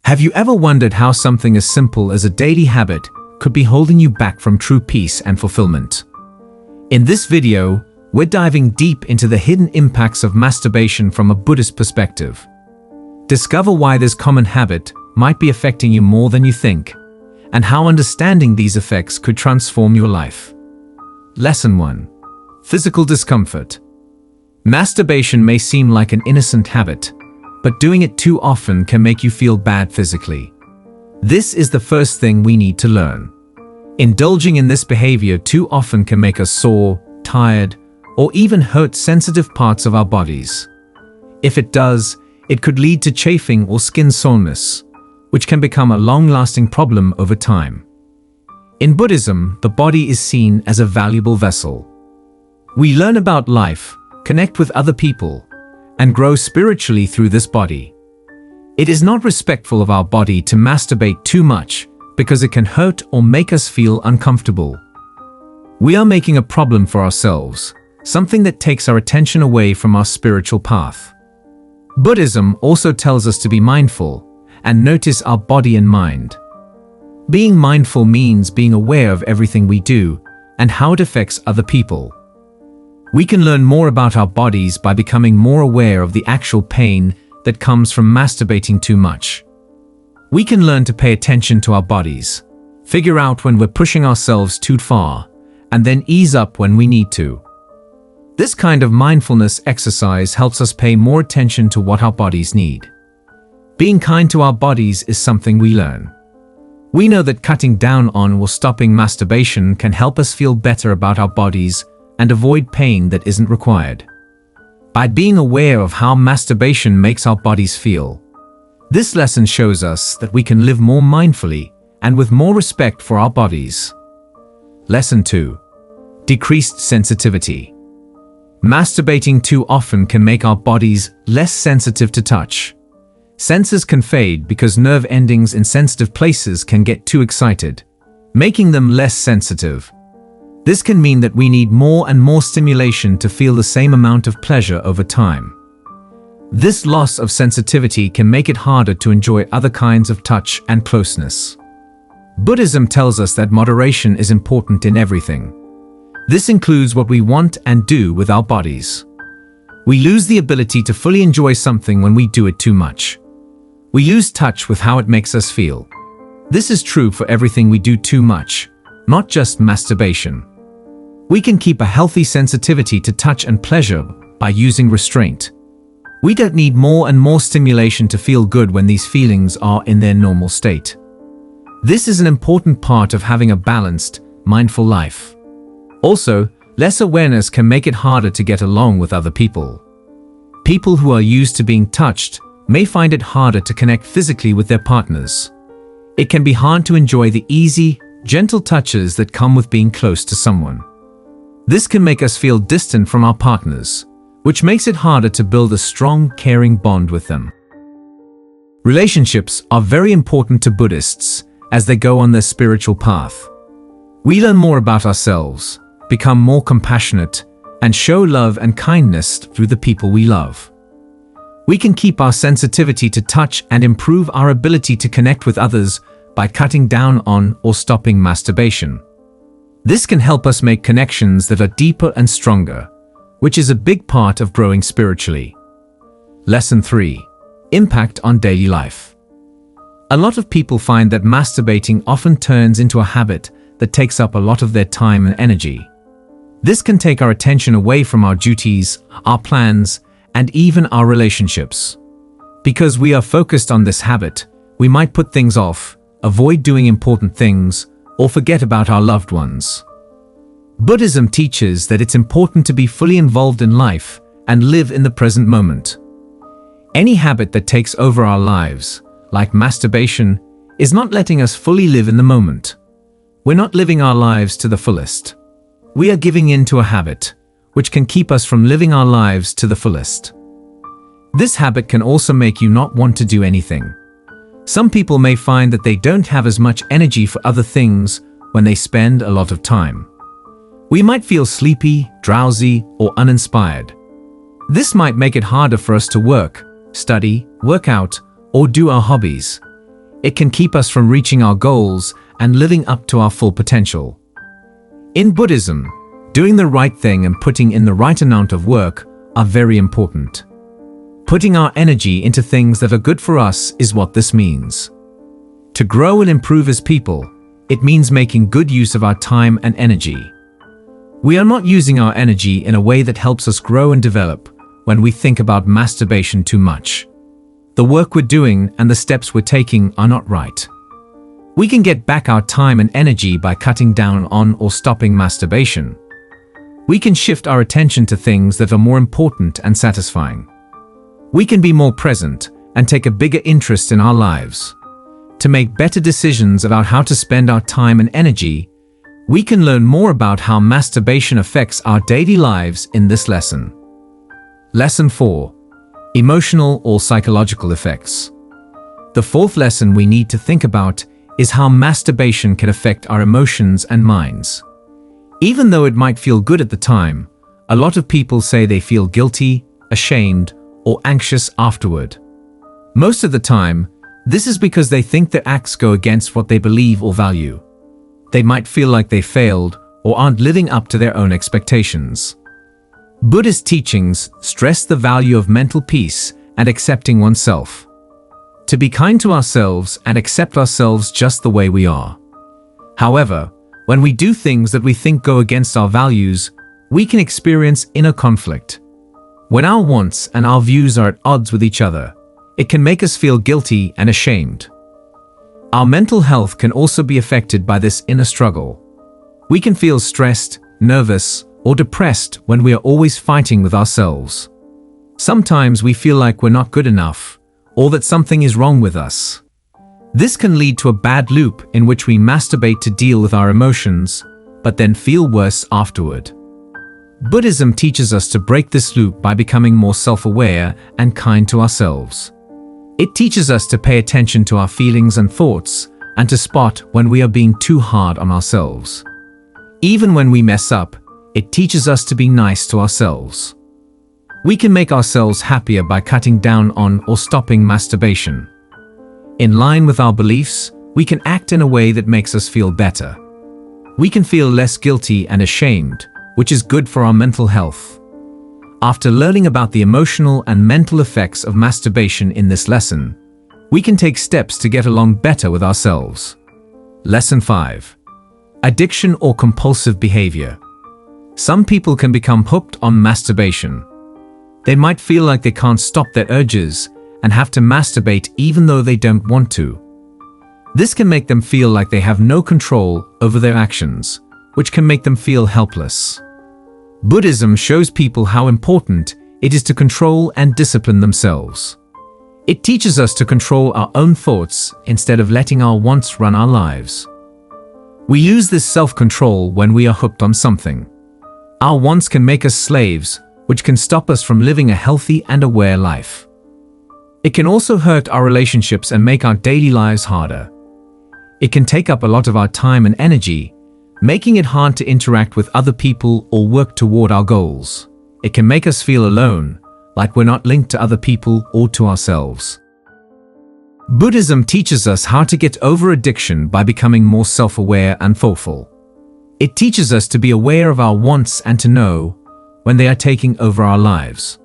Have you ever wondered how something as simple as a daily habit could be holding you back from true peace and fulfillment? In this video, we're diving deep into the hidden impacts of masturbation from a Buddhist perspective. Discover why this common habit might be affecting you more than you think, and how understanding these effects could transform your life. Lesson 1. Physical discomfort. Masturbation may seem like an innocent habit, but doing it too often can make you feel bad physically. This is the first thing we need to learn. Indulging in this behavior too often can make us sore, tired, or even hurt sensitive parts of our bodies. If it does, it could lead to chafing or skin soreness, which can become a long-lasting problem over time. In Buddhism, the body is seen as a valuable vessel. We learn about life, connect with other people, and grow spiritually through this body. It is not respectful of our body to masturbate too much because it can hurt or make us feel uncomfortable. We are making a problem for ourselves, something that takes our attention away from our spiritual path. Buddhism also tells us to be mindful and notice our body and mind. Being mindful means being aware of everything we do and how it affects other people. We can learn more about our bodies by becoming more aware of the actual pain that comes from masturbating too much. We can learn to pay attention to our bodies, figure out when we're pushing ourselves too far, and then ease up when we need to. This kind of mindfulness exercise helps us pay more attention to what our bodies need. Being kind to our bodies is something we learn. We know that cutting down on or stopping masturbation can help us feel better about our bodies and avoid pain that isn't required. By being aware of how masturbation makes our bodies feel, this lesson shows us that we can live more mindfully and with more respect for our bodies. Lesson 2. Decreased sensitivity. Masturbating too often can make our bodies less sensitive to touch. Senses can fade because nerve endings in sensitive places can get too excited, making them less sensitive. This can mean that we need more and more stimulation to feel the same amount of pleasure over time. This loss of sensitivity can make it harder to enjoy other kinds of touch and closeness. Buddhism tells us that moderation is important in everything. This includes what we want and do with our bodies. We lose the ability to fully enjoy something when we do it too much. We lose touch with how it makes us feel. This is true for everything we do too much, not just masturbation. We can keep a healthy sensitivity to touch and pleasure by using restraint. We don't need more and more stimulation to feel good when these feelings are in their normal state. This is an important part of having a balanced, mindful life. Also, less awareness can make it harder to get along with other people. People who are used to being touched may find it harder to connect physically with their partners. It can be hard to enjoy the easy, gentle touches that come with being close to someone. This can make us feel distant from our partners, which makes it harder to build a strong, caring bond with them. Relationships are very important to Buddhists as they go on their spiritual path. We learn more about ourselves, become more compassionate, and show love and kindness through the people we love. We can keep our sensitivity to touch and improve our ability to connect with others by cutting down on or stopping masturbation. This can help us make connections that are deeper and stronger, which is a big part of growing spiritually. Lesson 3. Impact on daily life. A lot of people find that masturbating often turns into a habit that takes up a lot of their time and energy. This can take our attention away from our duties, our plans, and even our relationships. Because we are focused on this habit, we might put things off, avoid doing important things, or forget about our loved ones. Buddhism teaches that it's important to be fully involved in life and live in the present moment. Any habit that takes over our lives, like masturbation, is not letting us fully live in the moment. We're not living our lives to the fullest. We are giving in to a habit, which can keep us from living our lives to the fullest. This habit can also make you not want to do anything. Some people may find that they don't have as much energy for other things when they spend a lot of time. We might feel sleepy, drowsy, or uninspired. This might make it harder for us to work, study, work out, or do our hobbies. It can keep us from reaching our goals and living up to our full potential. In Buddhism, doing the right thing and putting in the right amount of work are very important. Putting our energy into things that are good for us is what this means. To grow and improve as people, it means making good use of our time and energy. We are not using our energy in a way that helps us grow and develop when we think about masturbation too much. The work we're doing and the steps we're taking are not right. We can get back our time and energy by cutting down on or stopping masturbation. We can shift our attention to things that are more important and satisfying. We can be more present and take a bigger interest in our lives. To make better decisions about how to spend our time and energy, we can learn more about how masturbation affects our daily lives in this lesson. Lesson 4. Emotional or psychological effects. The fourth lesson we need to think about is how masturbation can affect our emotions and minds. Even though it might feel good at the time, a lot of people say they feel guilty, ashamed, or anxious afterward. Most of the time, this is because they think their acts go against what they believe or value. They might feel like they failed or aren't living up to their own expectations. Buddhist teachings stress the value of mental peace and accepting oneself. To be kind to ourselves and accept ourselves just the way we are. However, when we do things that we think go against our values, we can experience inner conflict. When our wants and our views are at odds with each other, it can make us feel guilty and ashamed. Our mental health can also be affected by this inner struggle. We can feel stressed, nervous, or depressed when we are always fighting with ourselves. Sometimes we feel like we're not good enough, or that something is wrong with us. This can lead to a bad loop in which we masturbate to deal with our emotions, but then feel worse afterward. Buddhism teaches us to break this loop by becoming more self-aware and kind to ourselves. It teaches us to pay attention to our feelings and thoughts and to spot when we are being too hard on ourselves. Even when we mess up, it teaches us to be nice to ourselves. We can make ourselves happier by cutting down on or stopping masturbation. In line with our beliefs, we can act in a way that makes us feel better. We can feel less guilty and ashamed, which is good for our mental health. After learning about the emotional and mental effects of masturbation in this lesson, we can take steps to get along better with ourselves. Lesson 5. Addiction or compulsive behavior. Some people can become hooked on masturbation. They might feel like they can't stop their urges and have to masturbate even though they don't want to. This can make them feel like they have no control over their actions, which can make them feel helpless. Buddhism shows people how important it is to control and discipline themselves. It teaches us to control our own thoughts instead of letting our wants run our lives. We use this self-control when we are hooked on something. Our wants can make us slaves, which can stop us from living a healthy and aware life. It can also hurt our relationships and make our daily lives harder. It can take up a lot of our time and energy, making it hard to interact with other people or work toward our goals. It can make us feel alone, like we're not linked to other people or to ourselves. Buddhism teaches us how to get over addiction by becoming more self-aware and thoughtful. It teaches us to be aware of our wants and to know when they are taking over our lives.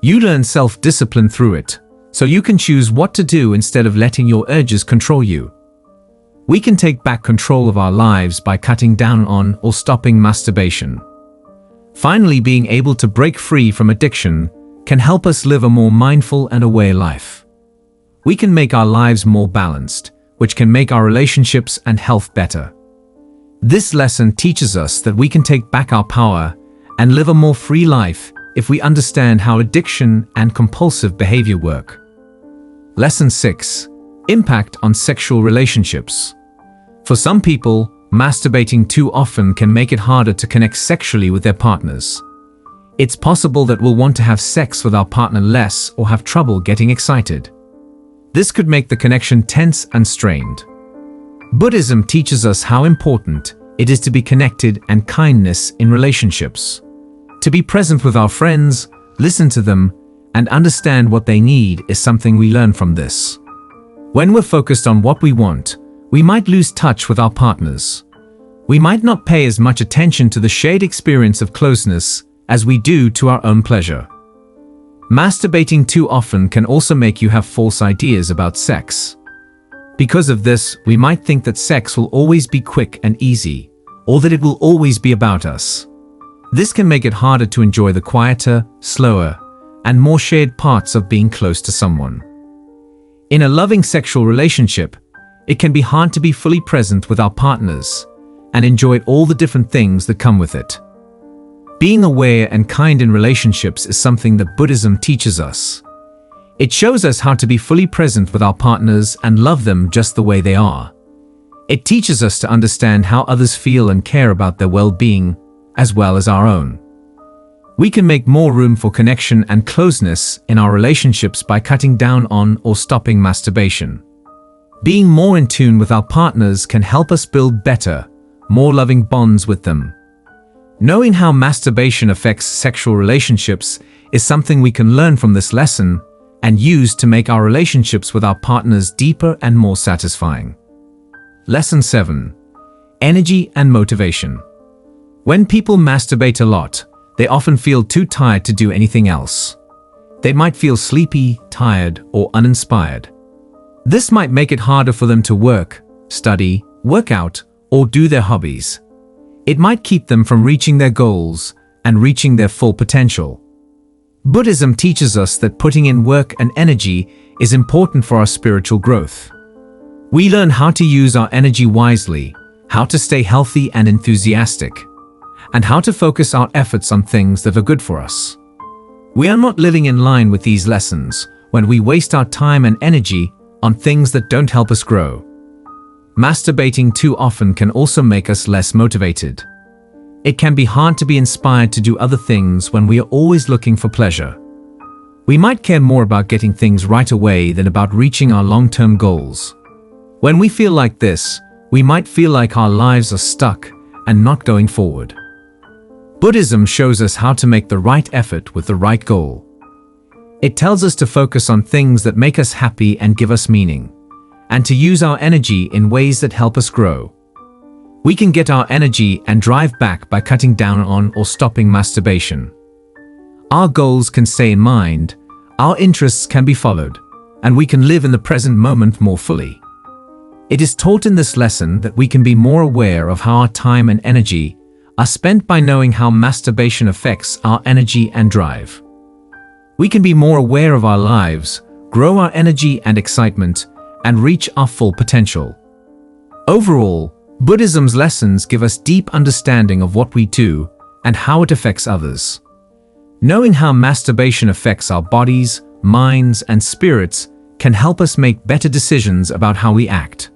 You learn self-discipline through it, so you can choose what to do instead of letting your urges control you. We can take back control of our lives by cutting down on or stopping masturbation. Finally, being able to break free from addiction can help us live a more mindful and aware life. We can make our lives more balanced, which can make our relationships and health better. This lesson teaches us that we can take back our power and live a more free life if we understand how addiction and compulsive behavior work. Lesson 6. Impact on sexual relationships. For some people, masturbating too often can make it harder to connect sexually with their partners. It's possible that we'll want to have sex with our partner less or have trouble getting excited. This could make the connection tense and strained. Buddhism teaches us how important it is to be connected and kindness in relationships. To be present with our friends, listen to them, and understand what they need is something we learn from this. When we're focused on what we want, we might lose touch with our partners. We might not pay as much attention to the shared experience of closeness as we do to our own pleasure. Masturbating too often can also make you have false ideas about sex. Because of this, we might think that sex will always be quick and easy, or that it will always be about us. This can make it harder to enjoy the quieter, slower, and more shared parts of being close to someone. In a loving sexual relationship, it can be hard to be fully present with our partners and enjoy all the different things that come with it. Being aware and kind in relationships is something that Buddhism teaches us. It shows us how to be fully present with our partners and love them just the way they are. It teaches us to understand how others feel and care about their well-being, as well as our own. We can make more room for connection and closeness in our relationships by cutting down on or stopping masturbation. Being more in tune with our partners can help us build better, more loving bonds with them. Knowing how masturbation affects sexual relationships is something we can learn from this lesson and use to make our relationships with our partners deeper and more satisfying. Lesson 7. Energy and motivation. When people masturbate a lot, they often feel too tired to do anything else. They might feel sleepy, tired, or uninspired. This might make it harder for them to work, study, work out, or do their hobbies. It might keep them from reaching their goals and reaching their full potential. Buddhism teaches us that putting in work and energy is important for our spiritual growth. We learn how to use our energy wisely, how to stay healthy and enthusiastic, and how to focus our efforts on things that are good for us. We are not living in line with these lessons when we waste our time and energy on things that don't help us grow. Masturbating too often can also make us less motivated. It can be hard to be inspired to do other things when we are always looking for pleasure. We might care more about getting things right away than about reaching our long-term goals. When we feel like this, we might feel like our lives are stuck and not going forward. Buddhism shows us how to make the right effort with the right goal. It tells us to focus on things that make us happy and give us meaning, and to use our energy in ways that help us grow. We can get our energy and drive back by cutting down on or stopping masturbation. Our goals can stay in mind, our interests can be followed, and we can live in the present moment more fully. It is taught in this lesson that we can be more aware of how our time and energy are spent by knowing how masturbation affects our energy and drive. We can be more aware of our lives, grow our energy and excitement, and reach our full potential. Overall, Buddhism's lessons give us deep understanding of what we do and how it affects others. Knowing how masturbation affects our bodies, minds, and spirits can help us make better decisions about how we act.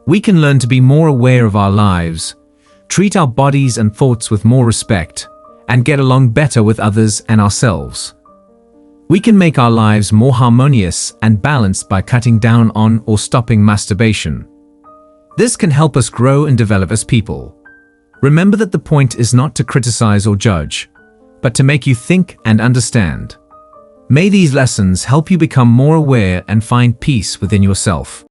We can learn to be more aware of our lives, treat our bodies and thoughts with more respect, and get along better with others and ourselves. We can make our lives more harmonious and balanced by cutting down on or stopping masturbation. This can help us grow and develop as people. Remember that the point is not to criticize or judge, but to make you think and understand. May these lessons help you become more aware and find peace within yourself.